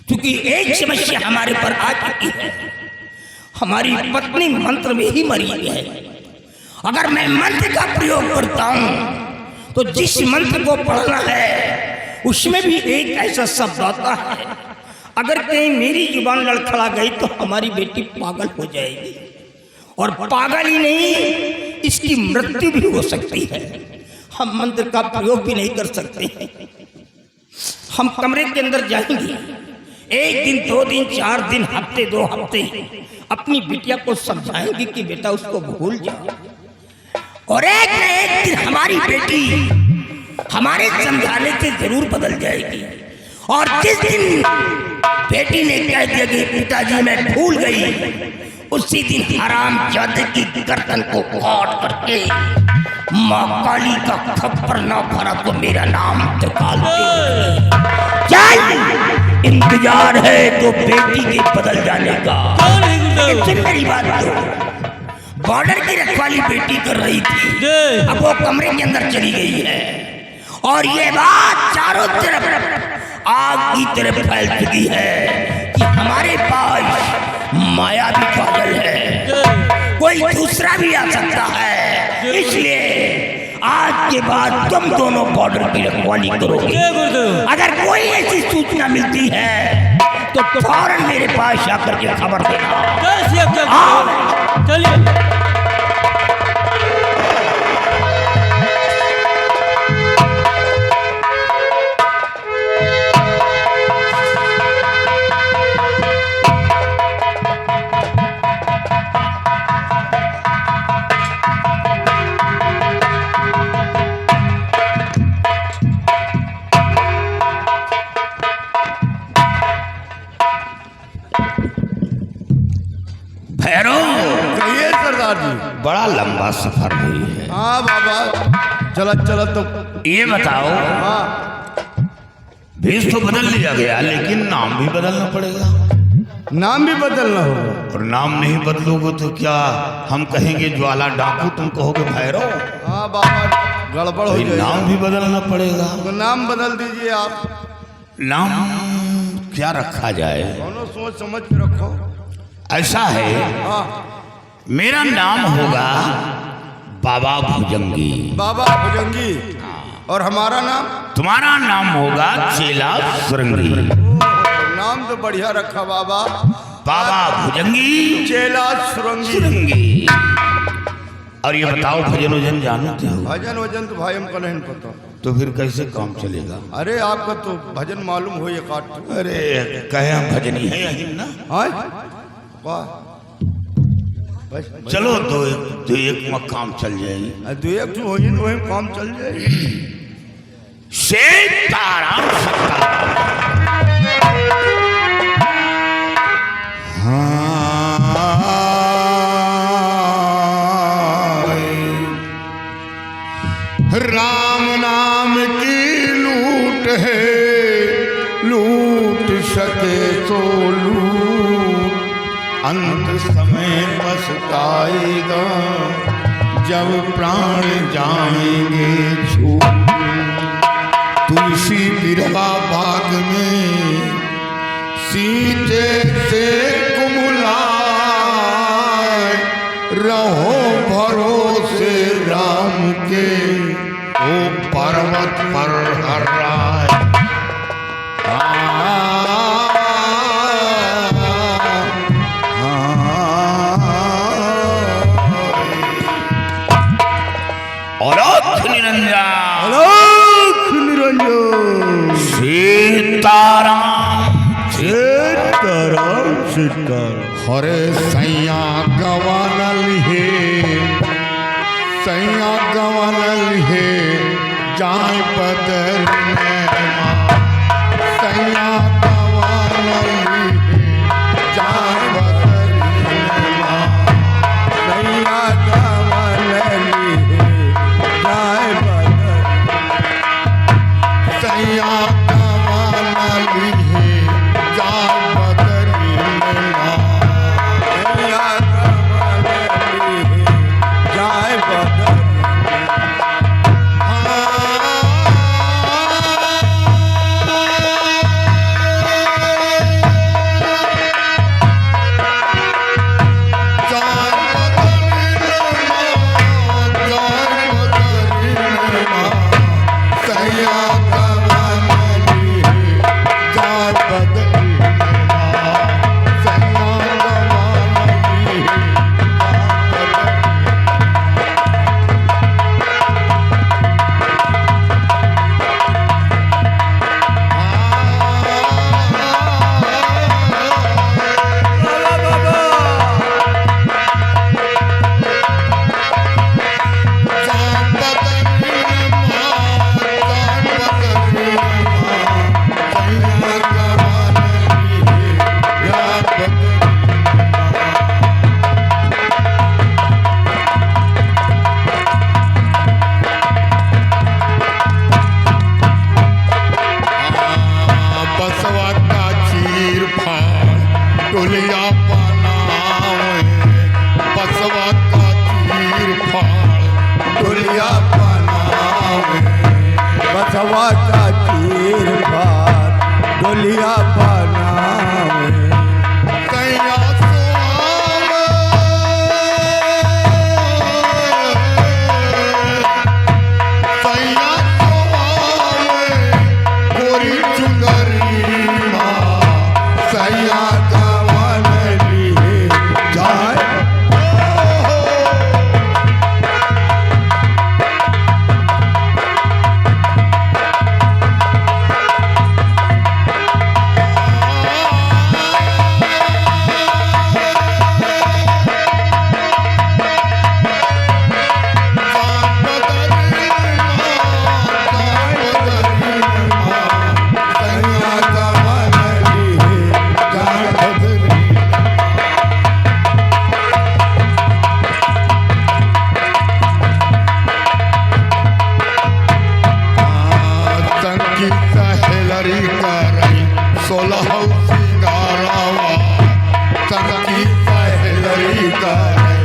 क्योंकि एक समस्या हमारे पर आ चुकी है, हमारी पत्नी मंत्र में ही मरी है। अगर मैं मंत्र का प्रयोग करता हूं तो जिस मंत्र को पढ़ना है उसमें भी एक ऐसा शब्द आता है, अगर कहीं मेरी जुबान लड़खड़ा गई तो हमारी बेटी पागल हो जाएगी, और पागल ही नहीं इसकी मृत्यु भी हो सकती है। हम मंत्र का प्रयोग भी नहीं कर सकते हैं। हम कमरे के अंदर जाएंगे, एक दिन, 2 दिन, 4 दिन, हफ्ते, 2 हफ्ते अपनी बिटिया को समझाएंगे कि बेटा उसको भूल जाओ, और एक न एक दिन हमारी बेटी हमारे समझाने से जरूर बदल जाएगी। और जिस दिन बेटी ने कह दिया कि पिताजी मैं भूल गई, उसी दिन हरामजादे की गर्दन को काट करके माँ काली का खप्पर ना भरा तो मेरा नाम निकाल दे। चल, इंतजार है तो बेटी के बदल जाने का। सुन मेरी बात, तो बॉर्डर की रखवाली बेटी कर रही थी, अब वो कमरे के अंदर चली गई है, और ये बात चारों तरफ आग की तरफ फैल चुकी है कि हमारे पास माया भी पागल है, कोई दूसरा भी आ सकता है। इसलिए आज के बाद तुम दोनों बॉर्डर की रखवाली करोगे। अगर कोई ऐसी सूचना मिलती है तो फौरन मेरे पास आकर के खबर देना। चलिए बड़ा लंबा सफर हुई है। हाँ बाबा, चलत चलत तो ये बताओ, भेष तो बदल लिया गया, लेकिन नाम भी बदलना पड़ेगा। नाम भी बदलना होगा, और नाम नहीं बदलोगे तो क्या हम कहेंगे ज्वाला डाकू, तुम कहोगे भैरव। हाँ बाबा, गड़बड़ हो जाएगी। नाम भी बदलना पड़ेगा। तो नाम बदल दीजिए आप। नाम क्या रखा जाए? दोनों सोच समझ के रखो। ऐसा है, हाँ, मेरा नाम होगा बाबा भुजंगी। बाबा भुजंगी। और हमारा नाम? तुम्हारा नाम होगा चेला सुरंगी। नाम तो बढ़िया रखा बाबा, बाबा भुजंगी, चेला सुरंगी। और ये बताओ, भजन वजन जानते हो? भजन वजन तो भाई हमको नहीं पता। तो फिर कैसे काम चलेगा? अरे आपका तो भजन मालूम हो ये काट। अरे कहे हम भजनी है यही ना। वाह, चलो तो एक मकाम चल जाएगी। दो एक तो वही काम चल जाएगी। सीताराम राम नाम की लूट है, लूट सके तो लूट, अंत समय पछताएगा जब प्राण जाएंगे छूट। तुलसी बिरवा बाग में सीते से कुमलाए, रहो भरोसे राम के, वो पर्वत पर हर्राए। हरे सैया गवानल हे, सैया गवानल हे, जाए बदल सैया गवानल हे, जाए बदल सैया गवानल हे, जाए बदल, सैया गवानल हे, जाए बदल, सैया गवानल फाड़ डोलिया बनावे बसवा का तीर फाड़ डोलिया बनावे बसवा का तीर फाड़ डोलिया बनावे कैया गोरी चुंदरी माँ सैया कवन लिए जाए सैया कवन लिए जाए संकी सहेलरी करई 16 सिंगारावा संकी सहेलरी करई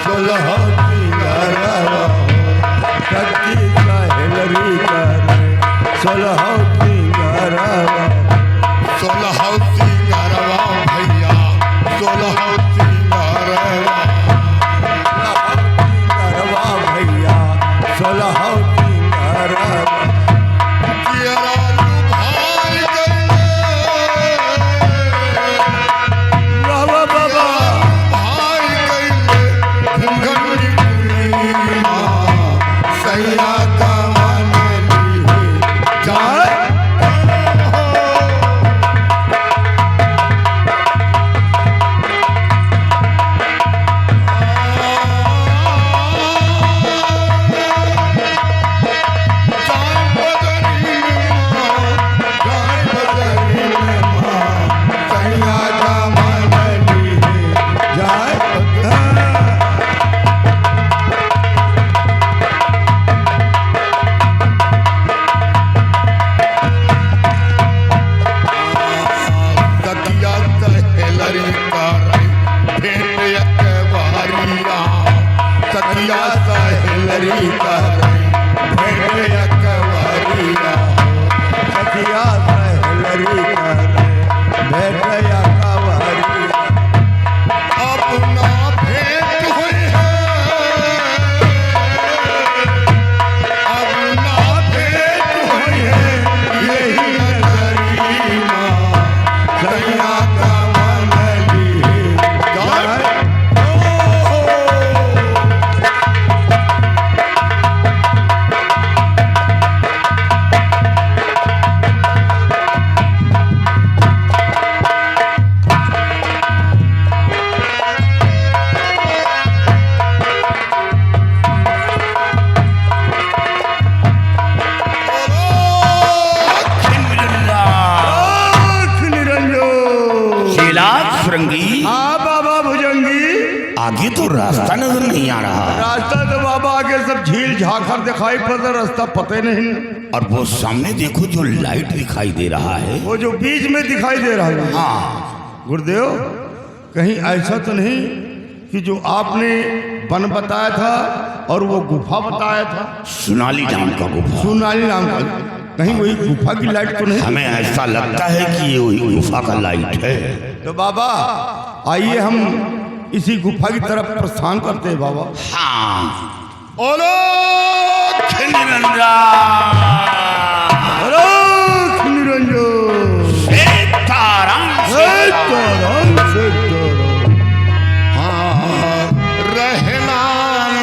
16 सिंगारवा सच्ची सहेलरी करे 16 सिंगारवा 16 सिंगारवा भैया 16 सिंगारवा सिंगारवा भैया 16 सिंगारवा कियरा लुभाई गइले बाबा बाबा भाई गइले घुंघट निकली माँ सैया कवन लिए जाए सैया कवन लिए जाए तकिया सहेलरी करई भेंट एकबारिया तकिया सहेलरी करे भेंट एकबारिया सखिया सहेलरी करे भेंट एकबारिया अपना भेंट हुई है अपना भेंट हुई है यही नगरी माँ सैया कवन लिए जाए फिरंगी हाँ बाबा भुजंगी आगे तो रास्ता नजर नहीं आ रहा रास्ता तो बाबा आगे सब झील झाखर दिखाई पड़ता रास्ता पता ही नहीं और वो सामने देखो जो लाइट दिखाई दे रहा है वो जो बीच में दिखाई दे रहा है हाँ गुरुदेव कहीं ऐसा तो नहीं कि जो आपने वन बताया था और वो गुफा बताया था सोनाली नाम का गुफा सोनाली नाम का कहीं वही गुफा की लाइट तो नहीं हमें ऐसा लगता है कि ये वही गुफा का लाइट है तो बाबा आइए हम इसी गुफा की तरफ प्रस्थान करते हैं बाबा हाँ ओलो निरंजन अरे निरंजन सीताराम सीताराम सीताराम हाँ रहना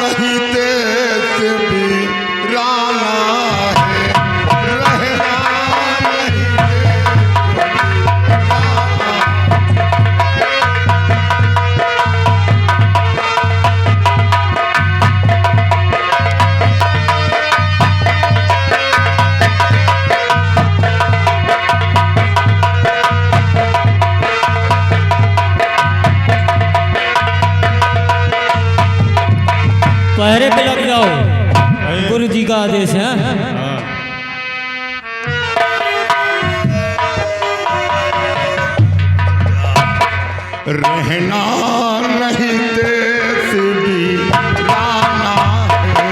नहीं देश भी राना है रहना नहीं पहरे पे लग जाओ गुरु जी का आदेश है। रहना नहीं देश वीराना है।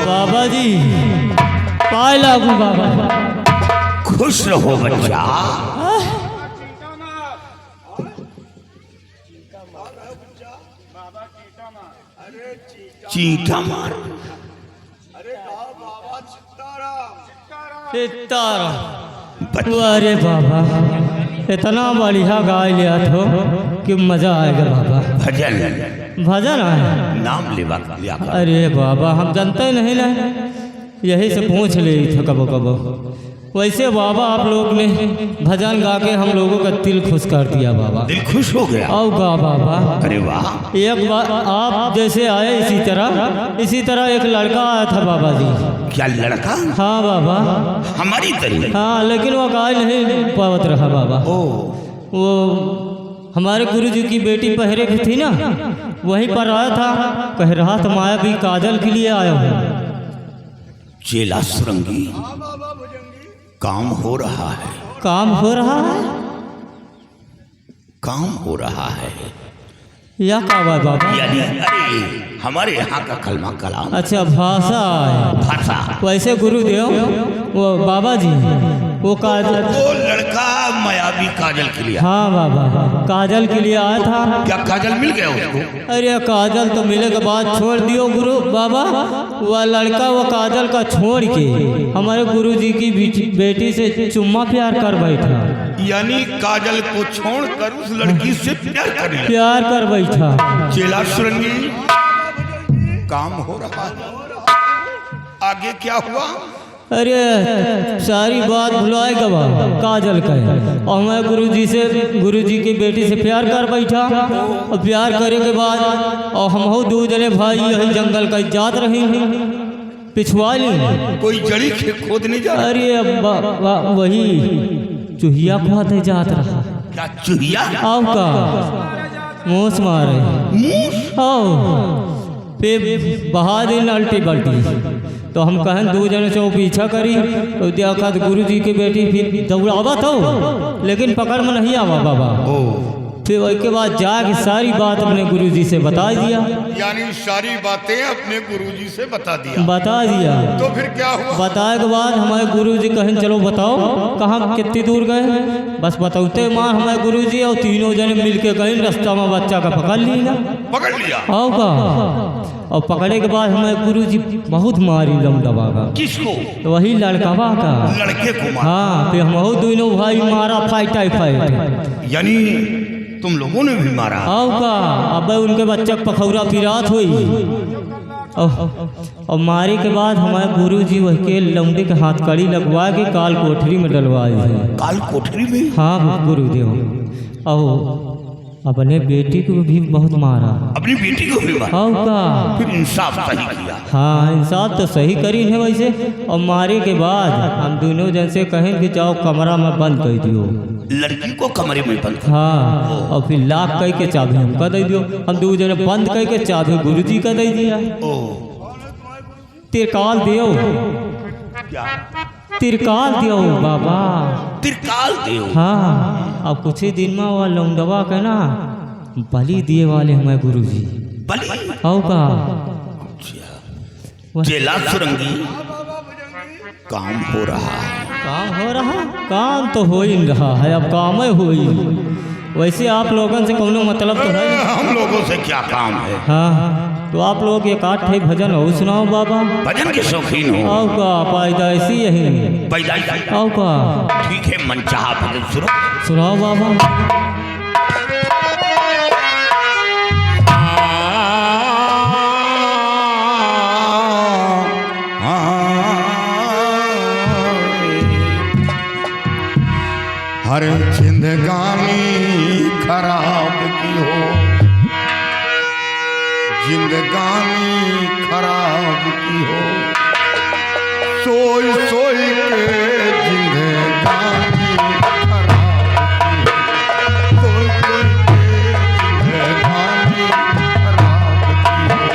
बाबा जी पाए लागू बाबा। खुश रहो बच्चा। चीटा मार। अरे बाबा इतना बढ़िया गाय लिया तो कि मजा आएगा बाबा। भजन भजन है नाम लेवा लिया कर। अरे बाबा हम जानते ही नहीं ना, यही से पूछ ले था कबो कबो। वैसे बाबा आप लोग ने भजन गा के हम लोगों का दिल खुश कर दिया बाबा। दिल खुश हो गया। आओ गा बाबा। अरे वाह। एक बार आप जैसे आए इसी तरह एक लड़का आया था बाबा जी। क्या लड़का? हाँ बाबा हमारी तरह। हाँ लेकिन वो गाय नहीं पावत रहा बाबा। ओ वो हमारे गुरुजी की बेटी पहरे की थी ना, वहीं पर आया था। कह रहा था माया भी काजल के लिए आया हूँ। चेला सुरंगी काम हो रहा है। काम हो रहा है? काम हो रहा है या का बाबा? यानी अरे हमारे यहाँ का कलमा कलाम। अच्छा भाषा है। भाषा। वैसे गुरुदेव वो बाबा जी वो काजल, वो लड़का मायावी काजल के लिए। हाँ बाबा काजल के लिए आया था। क्या काजल मिल गया उसको? अरे काजल तो मिले के बाद छोड़ दियो गुरु बाबा। वह लड़का वो काजल का छोड़ के हमारे गुरुजी की बेटी से चुम्मा प्यार कर बैठा। यानी काजल को छोड़कर उस लड़की से प्यार कर बैठा। चेला सुरंगी काम हो रहा है। आगे क्या हुआ? अरे सारी बात भुलाए गवा काजल का। और मैं गुरुजी की बेटी से प्यार कर बैठा। और प्यार करे के बाद और हम हो दो जने भाई यही जंगल का जात रहे पिछवा ली। कोई जड़ी खोद नहीं जा। अरे वही चूहिया खोदे जात रहा। क्या चूहिया? आओ का मूस मारे आओ पे बहा दिन अल्टी बल्टी। तो हम कहें दो जने से वो पीछा करी तो देखा गुरु जी की बेटी फिर दौड़ावा था लेकिन पकड़ में नहीं आवा बाबा। फिर उसके बाद जाके सारी बात अपने गुरुजी से बता दिया। यानी सारी बातें अपने गुरुजी से बता दिया। तो फिर क्या हुआ? बताए के बाद हमारे गुरुजी कहें चलो बताओ कहाँ कितनी दूर गए। बस बताते माँ हमारे गुरुजी और तीनों जने मिलके गए रास्ता में बच्चा का पकड़ लिया। आओ का और पकड़े के बाद हमारे गुरुजी बहुत मारी लमडवा। किसको? वही लड़कावा का। लड़के को मारा? हाँ फिर हम दोनों भाई मारा फाइट। यानी तुम लोगों ने भी मारा? आओ का अब उनके बच्चा पखौरा पिरात हुई। और मारे के बाद हमारे गुरुजी वह के लौंडे के हाथ कड़ी लगवा के काल कोठरी में डलवाई है। काल कोठरी में? हाँ गुरुदेव। और अपने बेटी को भी बहुत मारा। अपनी बेटी को भी मारा? आओ का फिर इंसाफ सही किया। हाँ इंसाफ तो सही करी है वैसे। और मारे के बाद हम दोनों जन से कहें कि जाओ कमरा में बंद कर दियो। लड़की को कमरे में बंद? हाँ और फिर लाख कह के चाबी हमका दे दियो। हम दो जने बंद कह के चाबी गुरुजी का दे दिया। तिरकाल दियो। क्या? तिरकाल दियो बाबा। तिरकाल दियो? हाँ अब कुछ ही दिन में वो लौंडवा के ना बलि दिए वाले हमारे गुरुजी। बलि? आओ का चेला सुरंगी काम हो रहा है। काम हो रहा, काम तो हो ही रहा है, अब काम ही हो ही। वैसे आप लोगों से कोनो मतलब तो है? हम लोगों से क्या काम है? हाँ, तो आप लोग एक आठ ठे भजन हो सुनाओ बाबा। भजन के शौकीन हो? आओ का पैदाइशी यही पैदाइश। आओ का ठीक है, मनचाहा भजन सुनाओ बाबा। हर जिंदगानी खराब की हो, जिंदगानी खराब की हो, सोई सोई के जिंदगानी खराब की हो, सोई सोई के जिंदगानी खराब की हो।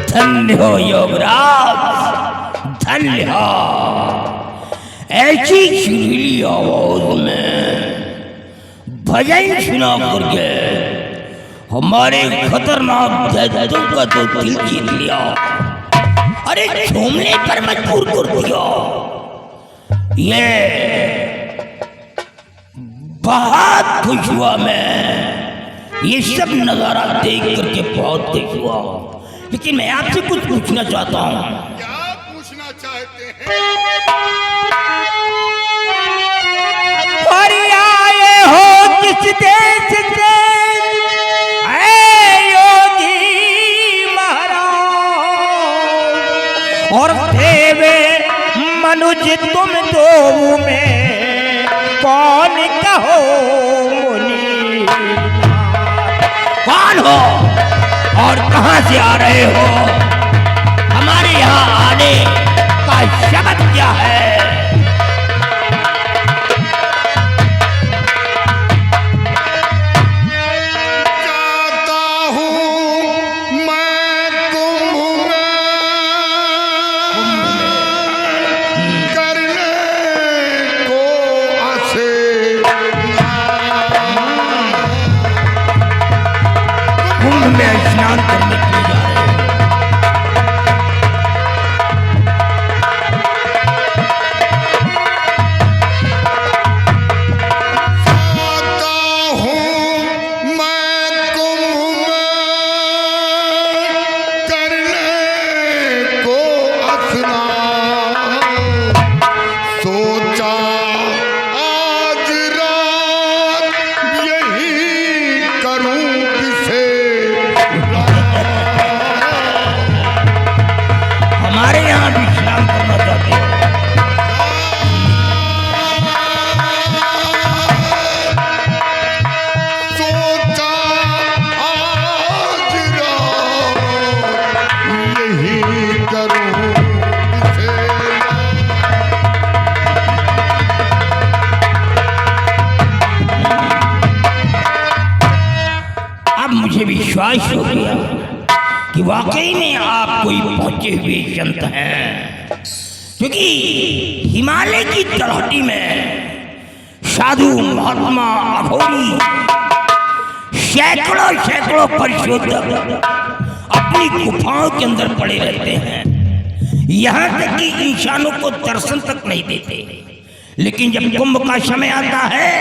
धन्य हो योगराज, धन्य हो। ऐसी सुरीली आवाज में भजन सुना करके हमारे खतरनाक दैत्यों का तो दिल जीत लिया, अरे झूमने पर मजबूर कर दिया। ये बहुत खुश हुआ मैं, ये सब नजारा देख करके बहुत खुश हुआ। लेकिन मैं आपसे कुछ पूछना चाहता हूँ। क्या पूछना चाहते हैं? और आए हो किस देश से ऐ योगी? मनुज तुम दो में कौन कहो मुनि, कौन हो और कहां से आ रहे हो? हमारे यहाँ आने का शब्द क्या है? स्नान करने के लिए जा रहे हैं। मुझे विश्वास हो गया कि वाकई में आप कोई पहुंचे हुए संत हैं, क्योंकि हिमालय की तलहटी में साधु महात्मा अघोरी सैकड़ों सैकड़ों परिशोधक अपनी गुफाओं के अंदर पड़े रहते हैं। यहाँ तक कि इंसानों को दर्शन तक नहीं देते, लेकिन जब कुंभ का समय आता है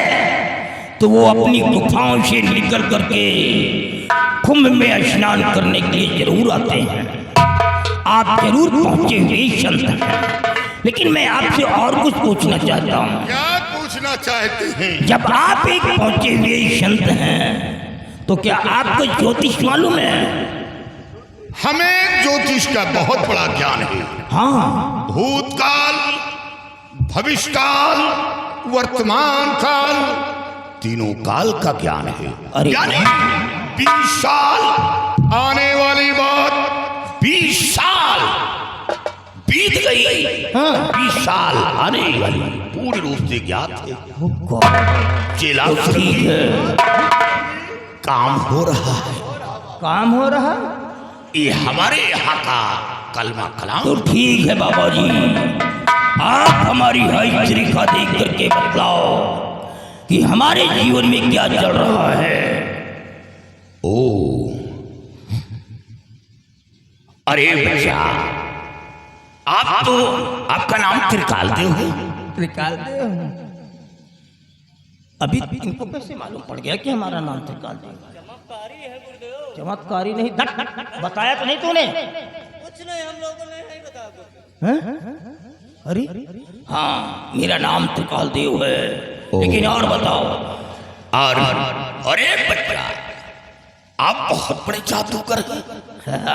तो वो अपनी गुफाओं से निकल करके कुंभ में स्नान करने के लिए जरूर आते हैं। आप जरूर पहुंचे हुए संत हैं, लेकिन मैं आपसे और कुछ पूछना चाहता हूँ। क्या पूछना चाहते हैं? जब आप एक पहुंचे हुए संत हैं तो क्या आपको ज्योतिष मालूम है? हमें ज्योतिष का बहुत बड़ा ज्ञान है। हाँ, भूतकाल, भविष्यकाल, वर्तमान काल, तीनों काल का ज्ञान है। अरे यानी 20 साल आने वाली बात 20 साल बीत गई, 20 साल आने वाली पूर्ण रूप से ज्ञात है। चेला काम हो रहा है, काम हो रहा, ये हमारे यहाँ का कलमा कलाम। तो ठीक है बाबा जी, आप हमारी हई रेखा देख करके बतलाओ कि हमारे जीवन में क्या चल रहा है। ओ अरे बच्चा, आप तो आपका नाम त्रिकालदेव है। त्रिकालदेव? अभी इनको कैसे मालूम पड़ गया कि हमारा नाम त्रिकालदेव? चमत्कारी नहीं, बताया तो नहीं तूने? कुछ नहीं, हम लोगों ने नहीं बताया। अरे हाँ, मेरा नाम त्रिकालदेव है, लेकिन और बताओ। और अरे बच्चा, आप बहुत बड़े जादूगर हैं।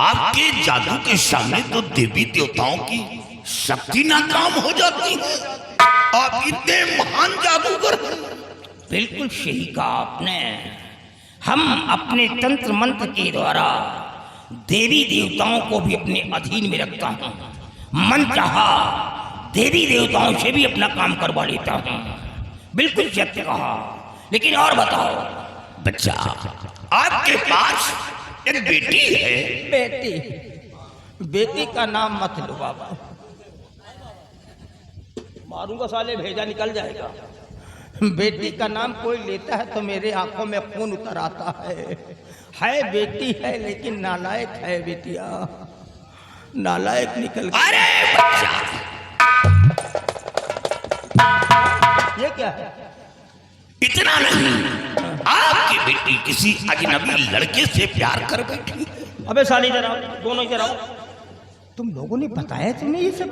आपके जादू के सामने तो देवी देवताओं की शक्ति नाकाम हो जाती है। आप इतने महान जादूगर हैं। बिल्कुल सही कहा आपने। हम अपने तंत्र मंत्र के द्वारा देवी देवताओं को भी अपने अधीन में रखता हूँ। मन चाहा देवी देवताओं से भी अपना काम करवा लेता हूँ। बिल्कुल सत्य कहा, लेकिन और बताओ। बच्चा, आपके पास एक बेटी है। बेटी? बेटी का नाम मत लो बाबा, मारूंगा साले, भेजा निकल जाएगा। बेटी का नाम कोई लेता है तो मेरे आंखों में खून उतर आता है बेटी है, लेकिन नालायक है बेटिया, नालायक निकल गया। अरे बच्चा, ये क्या है? इतना नहीं, आपकी बेटी किसी अजनबी लड़के से प्यार कर बैठी। अबे साली जरा, दोनों जरा, तुम लोगों ने बताया तुम्हें ये सब?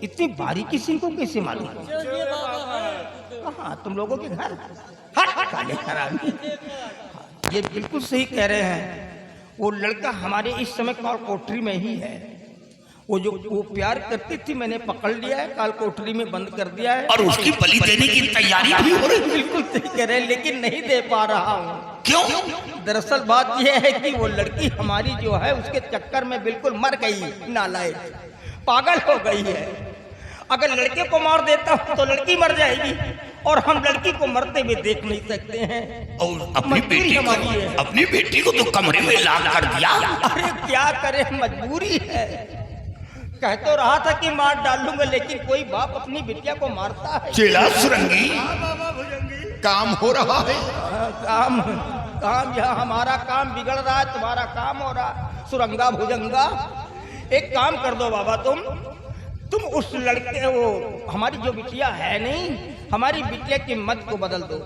इतनी बारीकी से इनको कैसे मालूम? कहाँ तुम लोगों के घर? काले हरामी, ये बिल्कुल सही कह रहे हैं। वो लड़का हमारे इस समय कॉल कोठरी में ही है। वो प्यार करती थी, मैंने पकड़ लिया है, काल कोठरी में बंद कर दिया है। और उसकी बलि देने की तैयारी भी हो रही है। बिल्कुल सही कह रहे हैं, लेकिन नहीं दे पा रहा हूँ। क्यों? दरअसल बात यह है कि वो लड़की हमारी जो है उसके चक्कर में बिल्कुल मर गई, नालायक, पागल हो गई है। अगर लड़के को मार देता हूँ तो लड़की मर जाएगी, और हम लड़की को मरते हुए देख नहीं सकते हैं। और अपनी बेटी को तो कमरे में लाक कर दिया। अरे क्या करे, मजबूरी है। कह तो रहा था कि मार डालूंगा, लेकिन कोई बाप अपनी बिटिया को मारता है। चेला सुरंगी, काम हो रहा है। काम यहाँ हमारा काम बिगड़ रहा है, तुम्हारा काम हो रहा सुरंगा भुजंगा। एक काम कर दो बाबा, तुम उस लड़के, वो हमारी जो बिटिया है नहीं, हमारी बिटिया की मत को बदल दो,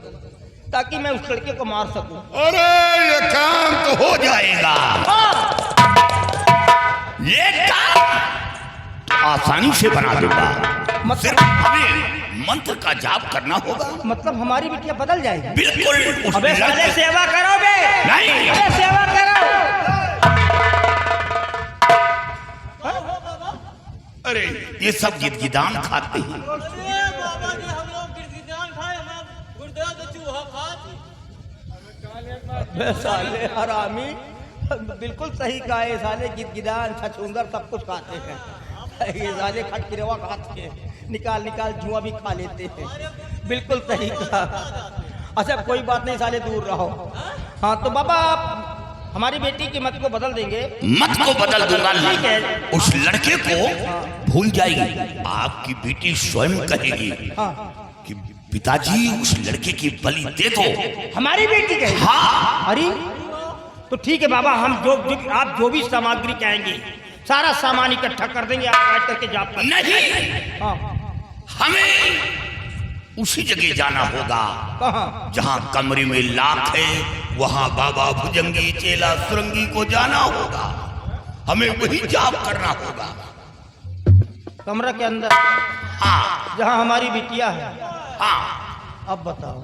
ताकि मैं उस लड़के को मार सकूं। अरे ये काम तो हो जाएगा। ये काम आसानी से बना दूंगा। सिर्फ हमें मंत्र का जाप करना होगा। मतलब हमारी बिटिया बदल जाएगी? बिल्कुल। अबे साले सेवा करो बे। नहीं, अबे सेवा करो। अरे ये सब गिदगिदान खाते हैं। साले हरामी, बिल्कुल सही कहा है। साले गिदगिदान छछूंदर सब कुछ खाते हैं। ये साले खटकिरवा खाते हैं, निकाल जुआ भी खा लेते हैं। बिल्कुल सही कहा। अच्छा कोई बात नहीं, साले दूर रहो। हाँ तो बाबा आप हमारी बेटी की मत को बदल देंगे? मत को बदल दूंगा। ठीक है। उस लड़के को भूल जाएगी। आपकी बेटी स्वयं कहेगी कि पिताजी उस लड़के की बलि दे दो। हमारी बेटी कहेगी? हाँ। अरे तो ठीक है बाबा, हम आप जो भी सामग्री कहेंगे सारा सामान इकट्ठा कर देंगे, आप बैठ करके जाप कर। नहीं, हाँ। हमें उसी जगह जाना होगा कहाँ? जहाँ कमरे में लाख है, वहाँ बाबा भुजंगी चेला सुरंगी को जाना होगा। हमें वही जाप करना होगा। कमरा के अंदर? हाँ जहाँ हमारी बिटिया है। हाँ। अब बताओ।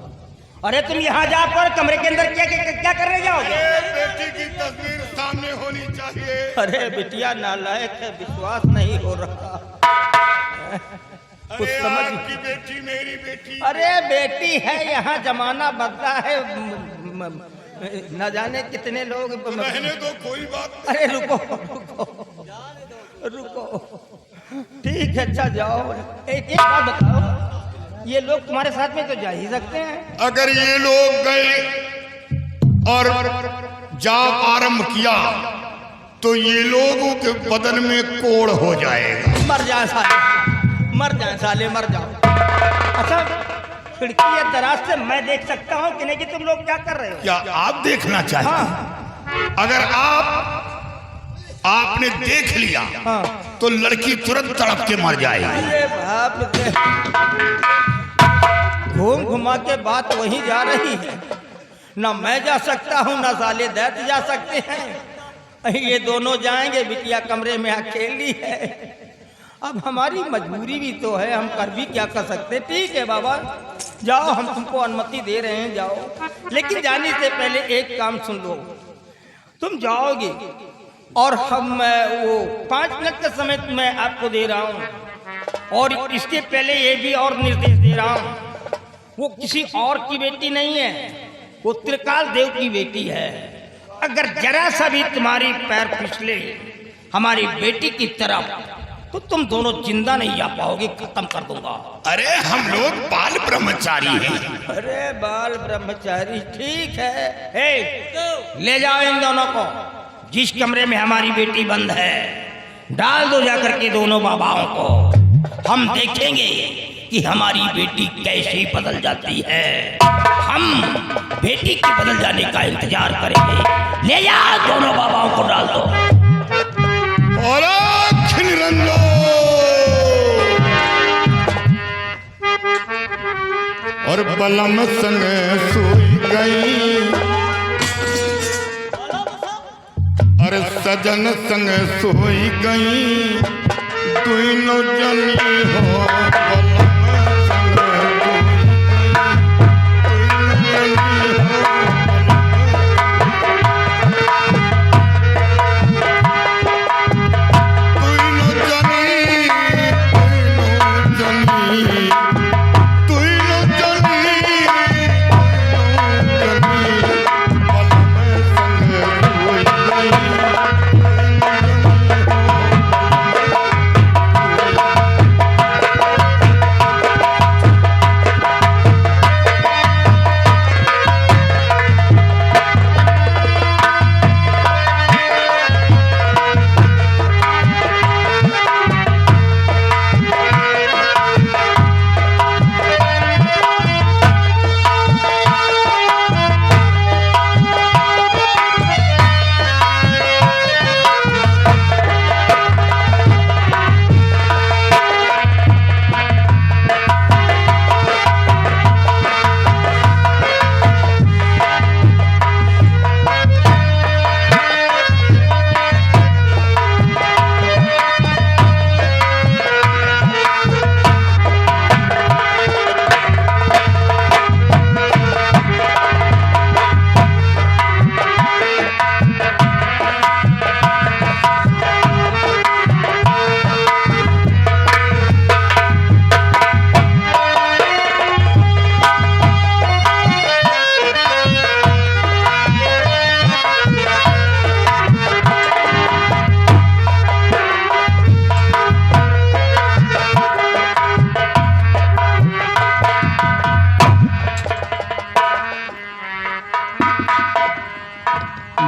अरे तुम यहाँ जा पर कमरे के अंदर क्या करने जाओगे? बेटी की तस्वीर सामने होनी चाहिए। अरे बिटिया नालायक है, विश्वास नहीं हो रहा। कुछ समझ। आपकी बेटी मेरी बेटी। अरे बेटी है, यहाँ जमाना बदला है, न जाने कितने लोग। रहने दो, कोई बात। अरे रुको ठीक है, अच्छा जाओ। एक बात बताओ, ये लोग तुम्हारे साथ में तो जा ही सकते हैं? अगर ये लोग गए और जाप आरंभ किया तो ये लोगों के बदन में कोड़ हो जाएगा। मर जाए साले, मर जाओ। अच्छा खिड़की या दराज से मैं देख सकता हूँ कि नहीं कि तुम लोग क्या कर रहे हो? क्या आप देखना चाहते हैं? हाँ। अगर आपने देख लिया तो लड़की तुरंत तड़प के मर जाएगी। अरे बाप रे, घूम घुमा के बात वहीं जा रही है। ना मैं जा सकता हूँ, ना साले दैत जा सकते हैं। ये दोनों जाएंगे, बिटिया कमरे में अकेली है। अब हमारी मजबूरी भी तो है, हम कर भी क्या कर सकते। ठीक है बाबा, जाओ, हम तुमको अनुमति दे रहे हैं, जाओ। लेकिन जाने से पहले एक काम सुन लो। तुम जाओगे और हम वो 5 मिनट का समय मैं आपको दे रहा हूँ, और इसके पहले ये भी और निर्देश दे रहा हूँ, वो किसी और की बेटी नहीं है, वो त्रिकाल देव की बेटी है। अगर जरा सा भी तुम्हारी पैर फिसले हमारी बेटी की तरफ तो तुम दोनों जिंदा नहीं आ पाओगे, खत्म कर दूंगा। अरे हम लोग बाल ब्रह्मचारी हैं। अरे बाल ब्रह्मचारी, ठीक है। हे, ले जाओ इन दोनों को, जिस कमरे में हमारी बेटी बंद है, डाल दो जाकर के दोनों बाबाओं को। हम देखेंगे कि हमारी बेटी कैसे बदल जाती है। हम बेटी के बदल जाने का इंतजार करेंगे। ले जाओ, दोनों बाबाओं को डाल दो। और खिलरंजो और बलम संग सोई गई, अरे सजन संग सोई गई, दोनों जनी हो बलम संग सोई गई, दोनों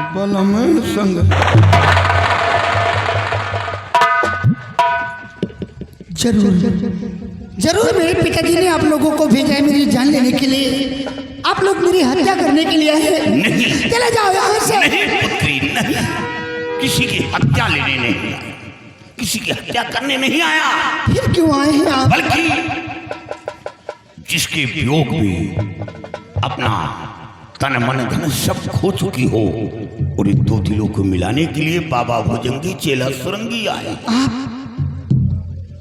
पल में संग। जरूर मेरे पिताजी ने आप लोगों को भेजा है मेरी जान लेने के लिए। आप लोग मेरी हत्या करने के लिए आए हैं। नहीं। चले जाओ यहाँ से। नहीं पुत्री नहीं, किसी की हत्या लेने नहीं आया, किसी की हत्या करने नहीं आया। फिर क्यों आए हैं आप? बल्कि जिसके वियोग में अपना तन मन धन सब खो चुकी हो और इन दो दिलों को मिलाने के लिए बाबा भुजंगी चेला सुरंगी आए।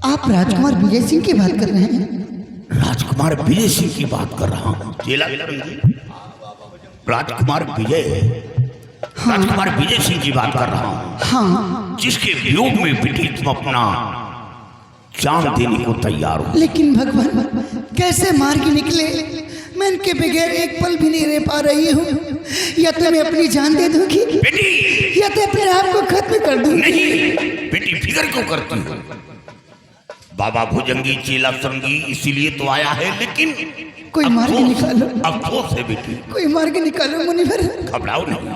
आप राजकुमार विजय सिंह की बात कर रहे हैं? राजकुमार विजय सिंह की बात कर रहा हूँ चेला सुरंगी। राजकुमार विजय सिंह की बात कर रहा हूँ। हाँ। जिसके वियोग में बेटी तुम अपना जान देने को तैयार हो। लेकिन भगवान कैसे मार के निकले? मैं इनके बगैर एक पल भी नहीं रह पा रही हूँ। या तो मैं अपनी जान दे दूंगी बेटी, या तो अपने आप को खत्म कर दूंगी। नहीं बेटी, फिक्र क्यों करती हो? बाबा भुजंगी चेला सुरंगी इसीलिए तो आया है, लेकिन कोई मार के निकालो। अफसोस है बेटी। कोई मार के निकालो मुनिवर। घबराओ नहीं,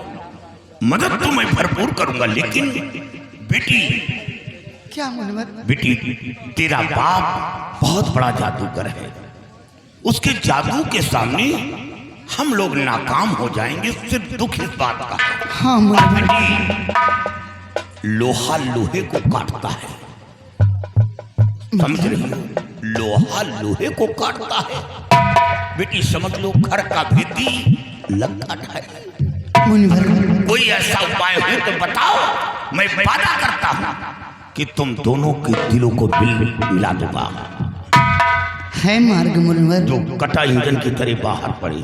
मदद तो मैं भरपूर करूंगा, लेकिन बेटी। क्या मुनिवर? बेटी, तेरा बाप बहुत बड़ा जादूगर है। उसके जादू के सामने हम लोग नाकाम हो जाएंगे। सिर्फ दुख इस बात का है। हाँ मुनिवर। बेटी, लोहा लोहे को काटता है, समझ रही हो? लोहा लोहे को काटता है। बेटी समझ लो, घर का भेदी लंका है। मुनिवर, कोई ऐसा उपाय हो तो बताओ, मैं वादा करता हूं कि तुम दोनों के दिलों को मिला दूंगा। है मार्ग मुनिवर? जो कटा इंजन की तरह बाहर पड़ी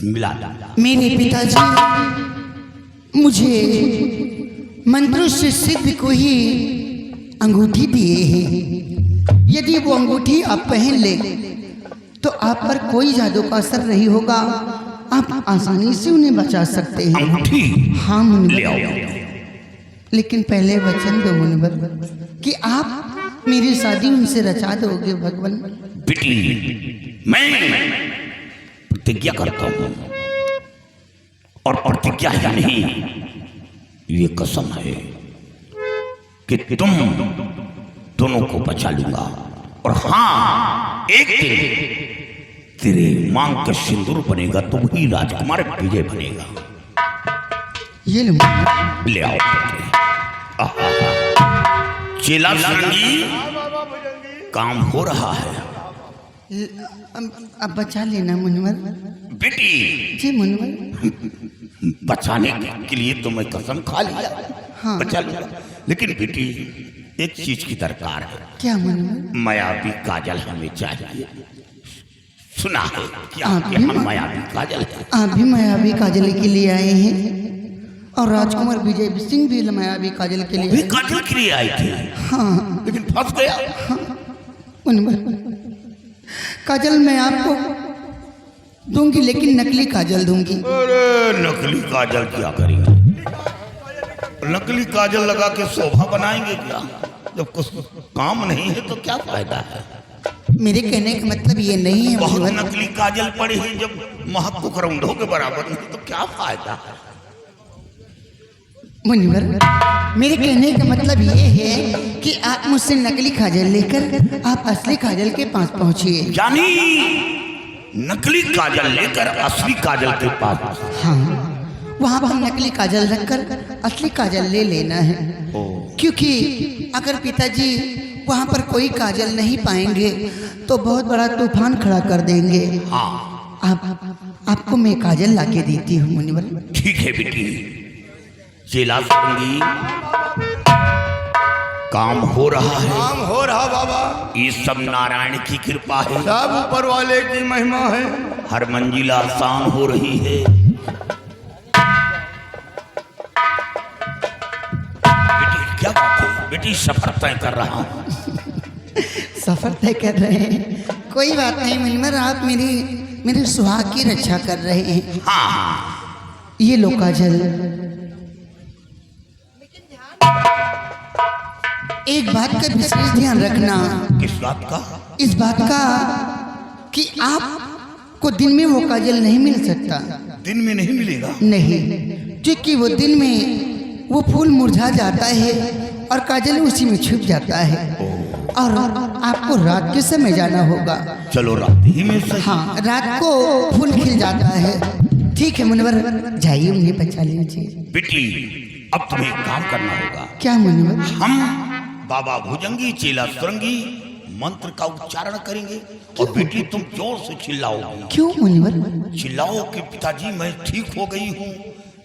मिला दूंगा। मेरे पिताजी मुझे मंत्रों से सिद्ध को ही अंगूठी दिए हैं। यदि वो अंगूठी आप पहन ले तो आप पर कोई जादू का असर नहीं होगा। आप आसानी से उन्हें बचा सकते हैं। अंगूठी? हाँ ले मुनिवर। आओ। लेकिन पहले वचन दो मुनिवर कि आप मेरी शादी उनसे रचा दोगे। भगवान बेटी, मैं प्रतिज्ञा करता हूं, और प्रतिज्ञा ही नहीं, ये कसम है कि तुम दोनों को बचा लूंगा। और हाँ, एक दिन तेरे मांग का सिंदूर बनेगा तो वही राजकुमार विजय बनेगा। ये लो मुनिवर। ले आओ। चेला सुरंगी, काम हो रहा है। अब बचा लेना मुनिवर। बेटी, जी मुनिवर। बचाने के लिए तो मैं कसम खा लिया। हाँ। बचा लूंगा, लेकिन बेटी एक चीज की दरकार है। क्या मुनिवर? मायावी काजल हमें चाहिए। सुना है क्या आप कि भी हम मायावी काजल है? आप भी मायावी काजल के लिए आए हैं और राजकुमार विजय सिंह भी मायावी काजल के लिए भी आए। काजल के लिए आए थे, हाँ लेकिन फंस गया। मुनिवर, काजल मैं आपको दूंगी, लेकिन नकली काजल दूंगी। अरे नकली काजल क्या करेंगे? नकली काजल लगा के शोभा बनाएंगे क्या? जब कुछ काम नहीं है तो क्या फायदा है? मेरे कहने का मतलब ये नहीं है बहुत मुनिवर। नकली काजल पड़े हैं, जब महक को करौंदों के बराबर नहीं तो क्या फायदा है? मुनिवर, मेरे कहने का मतलब ये है कि आप मुझसे नकली काजल लेकर आप असली काजल के पास पहुंचिए। यानी नकली काजल लेकर असली काजल के पास। हाँ, वहाँ पर नकली काजल रखकर असली काजल ले लेना है। क्योंकि अगर पिताजी वहाँ पर कोई काजल नहीं पाएंगे तो बहुत बड़ा तूफान खड़ा कर देंगे। हाँ, आपको मैं काजल लाके देती हूँ मुनिवर। ठीक है बेटी। चेला सुरंगी, काम हो रहा है। काम हो रहा बाबा, ये सब नारायण की कृपा है। सब ऊपर वाले की महिमा है। हर मंजिल आसान हो रही है। बेटी क्या बात है? बेटी सफर तय कर रहा हूँ। सफर तय कर रहे हैं? कोई बात नहीं मुनिवर, आप मेरे सुहाग की रक्षा कर रहे हैं। हाँ, ये लो काजल। एक बात का विशेष ध्यान रखना। किस बात का? इस बात का कि आप को दिन में वो काजल नहीं मिल सकता। दिन में नहीं मिलेगा? नहीं, क्योंकि वो दिन में वो फूल मुरझा जाता है और काजल उसी में छुप जाता है। और आपको रात के समय जाना होगा। चलो रात ही में सही। हाँ, रात को फूल खिल जाता है। ठीक है मुनिवर, जाइए उन्हें बचा लीजिए। बेटी अब तुम्हें एक काम करना होगा। क्या मुनिवर? हम बाबा भुजंगी चेला सुरंगी मंत्र का उच्चारण करेंगे और बेटी तुम जोर से चिल्लाओगी। क्यों मुनिवर? चिल्लाओ कि पिताजी मैं ठीक हो गई हूँ,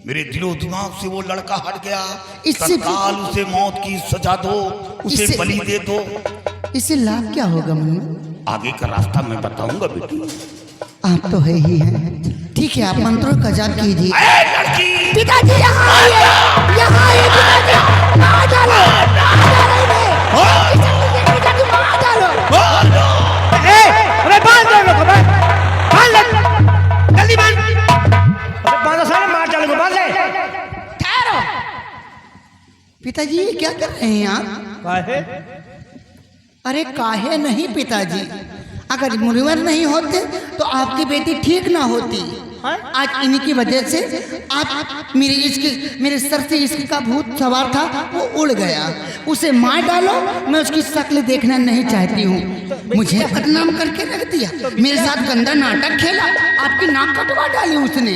मेरे दिलो दिमाग से वो लड़का हट गया, इससे तत्काल उसे मौत की सजा दो, उसे बलि दे दो। इससे लाभ क्या होगा मुनिवर? आगे का रास्ता मैं बताऊंगा बेटी। आप तो है ही हैं। ठीक है, आप मंत्रों का जाप कीजिए। लड़की पिताजी यहाँ आइए, यहाँ आइए पिताजी, मार डालो, पिताजी मार डालो। अरे बांध दो लोगों को, बांध ले, जल्दी बांध। अरे बांधो साले, मार डालो, बांध ले। ठहरो। पिताजी ये क्या कर रहे हैं आप? काहे? अरे काहे नहीं पिताजी, अगर मुनिवर नहीं होते तो आपकी बेटी ठीक ना होती। आज इन्हीं की वजह से आप मेरे सर से इश्क का भूत सवार था, वो उड़ गया। उसे मार डालो, मैं उसकी शक्ल देखना नहीं चाहती हूँ। मुझे बदनाम करके रख दिया, मेरे साथ गंदा नाटक खेला, आपकी नाक कटवा डाली उसने।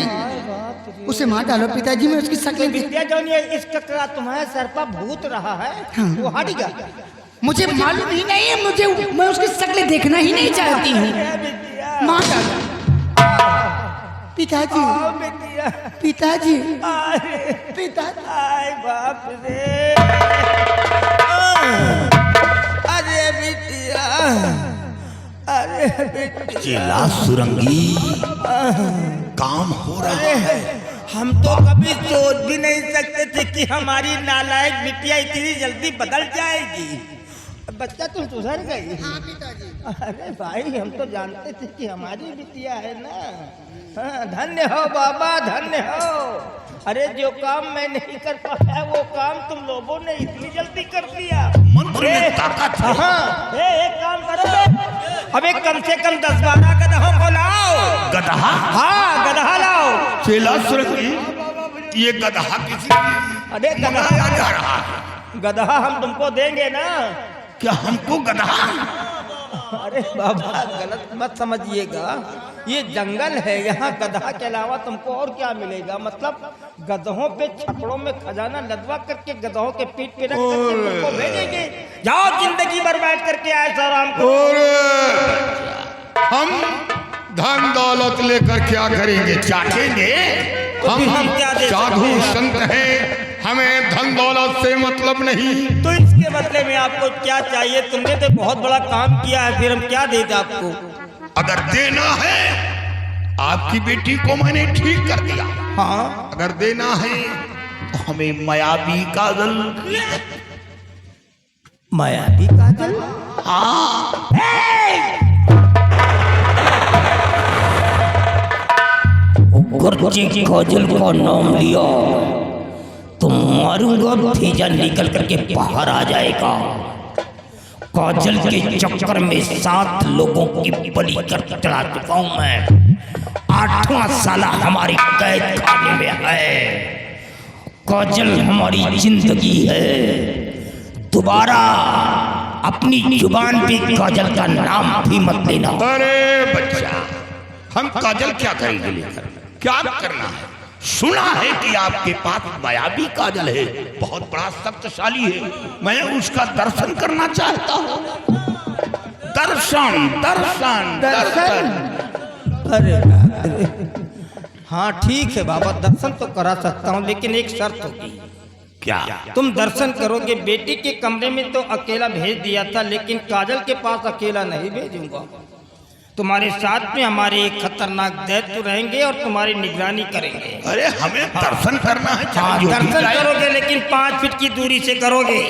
उसे मार डालो पिताजी, मैं उसकी शक्ल विद्या जो इश्क का तुम्हारे सर पर भूत रहा है, हाँ। वो हट गया। मुझे मालूम ही नहीं है, मैं उसकी शक्ल देखना ही नहीं चाहती हूँ। मार डालो पिताजी, पिताजी, पिताजी। आय बाप रे, अरे बिटिया, अरे बिटिया। चेला सुरंगी काम हो रहा है। हम तो कभी सोच भी नहीं सकते थे कि हमारी नालायक बिटिया इतनी जल्दी बदल जाएगी। बच्चा तुम सुधर गई। हाँ पिताजी। अरे भाई, हम तो जानते थे कि हमारी बिटिया है ना। हाँ, धन्य हो बाबा, धन्य हो। अरे जो काम मैं नहीं कर पाया वो काम तुम लोगों ने इतनी जल्दी कर दिया। मंत्र में ताकत है। हाँ, एक काम करो, अबे कम से कम 10-12 गधों को लाओ। गधा? हाँ, गधा लाओ। चेला सुरंगी, ये गधा किसी? अरे गधा जा रहा है। गधा हम तुमको देंगे ना। क्या हमको गधा? अरे बाबा गलत मत समझिएगा, ये जंगल है, यहाँ गधा के अलावा तुमको और क्या मिलेगा। मतलब गधों पे छपड़ों में खजाना लदवा करके गधों के पीठ पे रख करके तुमको भेजेंगे। जाओ, जिंदगी बर्बाद करके आए साराम को। हम धन दौलत लेकर क्या करेंगे? चाटेंगे? हम क्या दे साधु सकते हैं? संत हैं, हमें धन दौलत से मतलब नहीं। तो इसके बदले में आपको क्या चाहिए? तुमने तो बहुत बड़ा काम किया है, फिर हम क्या देते आपको? अगर देना है, आपकी बेटी को मैंने ठीक कर दिया। हाँ, अगर देना है तो हमें मायावी काजल। मायावी काजल? हाँ, गुरुजी काजल का नाम लिया तो मारूंगा, भेजा निकल करके बाहर आ जाएगा। काजल के चक्कर में 7 लोगों की बलि कर चढ़ा चुका हूं मैं। 8वां साला हमारी कैद खाने में है। काजल हमारी जिंदगी है। दोबारा अपनी जुबान पे काजल का नाम भी मत लेना। अरे बच्चा, हम काजल क्या करेंगे लेकर? क्या करना है? सुना है कि आपके पास मायावी काजल है, बहुत बड़ा शक्तिशाली है। मैं उसका दर्शन करना चाहता हूँ। दर्शन दर्शन दर्शन। अरे हाँ ठीक है बाबा, दर्शन तो करा सकता हूँ, लेकिन एक शर्त होगी। क्या? तुम दर्शन करोगे, बेटी के कमरे में तो अकेला भेज दिया था, लेकिन काजल के पास अकेला नहीं भेजूंगा। तुम्हारे साथ में हमारे एक खतरनाक दैत्य रहेंगे और तुम्हारी निगरानी करेंगे। अरे हमें दर्शन करना है। हाँ, चलो, दर्शन करोगे, लेकिन 5 फीट की दूरी से करोगे,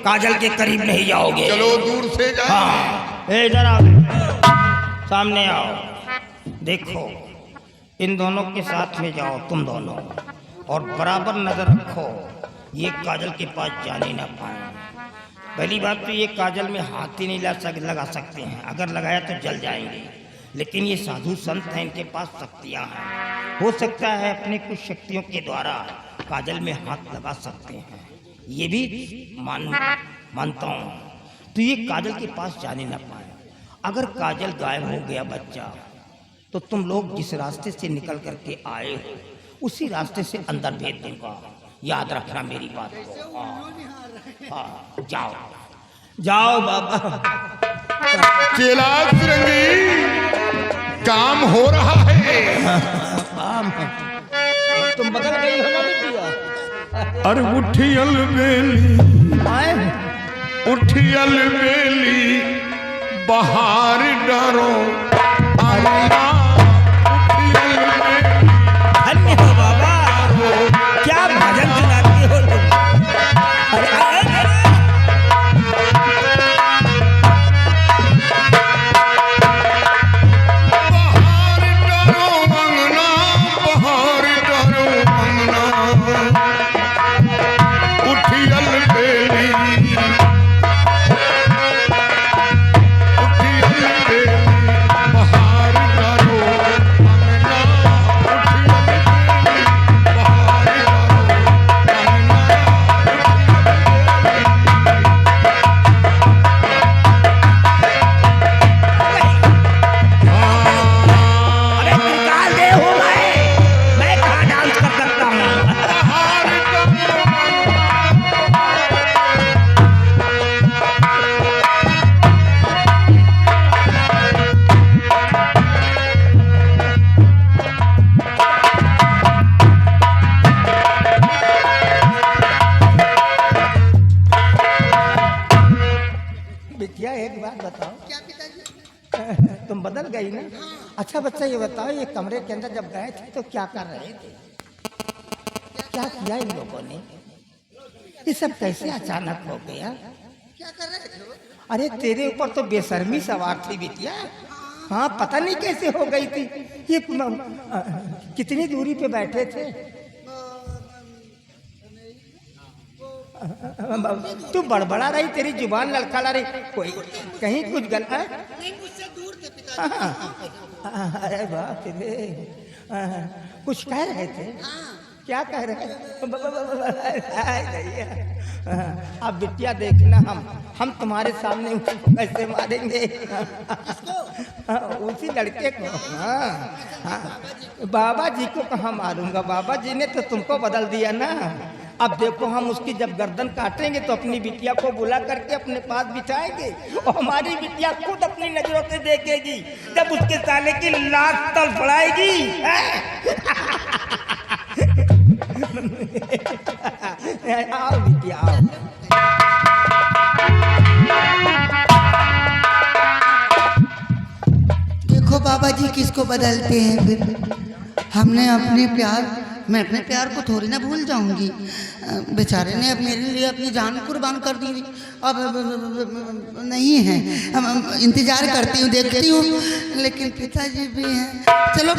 काजल के करीब नहीं जाओगे। चलो दूर से जाए। हाँ, इधर आओ, सामने आओ। देखो, इन दोनों के साथ में जाओ तुम दोनों, और बराबर नजर रखो ये काजल के पास जाने ना पाए। पहली बात तो ये काजल में हाथ ही नहीं लगा सकते हैं, अगर लगाया तो जल जाएंगे। लेकिन ये साधु संत हैं, इनके पास शक्तियाँ हैं। हो सकता है अपने कुछ शक्तियों के द्वारा काजल में हाथ लगा सकते हैं, ये भी मानता हूँ। तो ये काजल के पास जाने ना पाए। अगर काजल गायब हो गया बच्चा, तो तुम लोग जिस रास्ते से निकल करके आए हो उसी रास्ते से अंदर भेज दूंगा। याद रखना मेरी बात को। हाँ, जाओ जाओ बाबा। चेला फिरंगी, काम हो रहा है। तुम बदल गई हो ना बिटिया। अरे उठियल बेली, उठियल बेली, बाहर डरो आना। उठियल बेली, धन्य हो बाबा, क्या भजन सुनाती हो तुम। बाहर डरो अंगना, बाहर डरो अंगना। उठियल बेली, उठियल बेली, बाहर डरो अंगना। उठियल बेली, बाहर डरो अरे निकाल दे हो मैं कहाँ डांस कर सकता हूँ। बिटिया एक बात बताओ, क्या पिताजी? तुम बदल गई ना। अच्छा बच्चा ये बताओ, ये कमरे के अंदर जब गए थे तो क्या कर रहे थे, क्या किया इन लोगों ने, ये सब कैसे अचानक हो गया। क्या कर रहे थे वो? अरे तेरे ऊपर तो बेशर्मी सवार थी बिटिया। हाँ, पता नहीं कैसे हो गई थी। ये कितनी दूरी पे बैठे थे। तू बड़बड़ा रही, तेरी जुबान लड़खड़ा रही, कोई कहीं कुछ गलत है। नहीं, मुझसे दूर थे पिताजी। अरे बाप रे, कुछ कह रहे थे। क्या कह रहे थे? अब बिटिया देखना, हम तुम्हारे सामने उसको कैसे मारेंगे। उसी लड़के को। बाबा जी को कहाँ मारूंगा, बाबा जी ने तो तुमको बदल दिया ना। अब देखो, हम उसकी जब गर्दन काटेंगे तो अपनी बिटिया को बुला करके अपने पास बिठाएंगे और हमारी बिटिया खुद अपनी नजरों से देखेगी जब उसके साले की लाश तड़फड़ाएगी। आओ बिटिया आओ। देखो बाबा जी किसको बदलते हैं फिर। हमने अपने प्यार, मैं अपने प्यार को थोड़ी ना भूल जाऊंगी। बेचारे ने अब मेरे लिए अपनी जान कुर्बान कर दी। अब नहीं है, इंतजार करती हूँ, देखती हूँ, लेकिन पिताजी भी हैं। चलो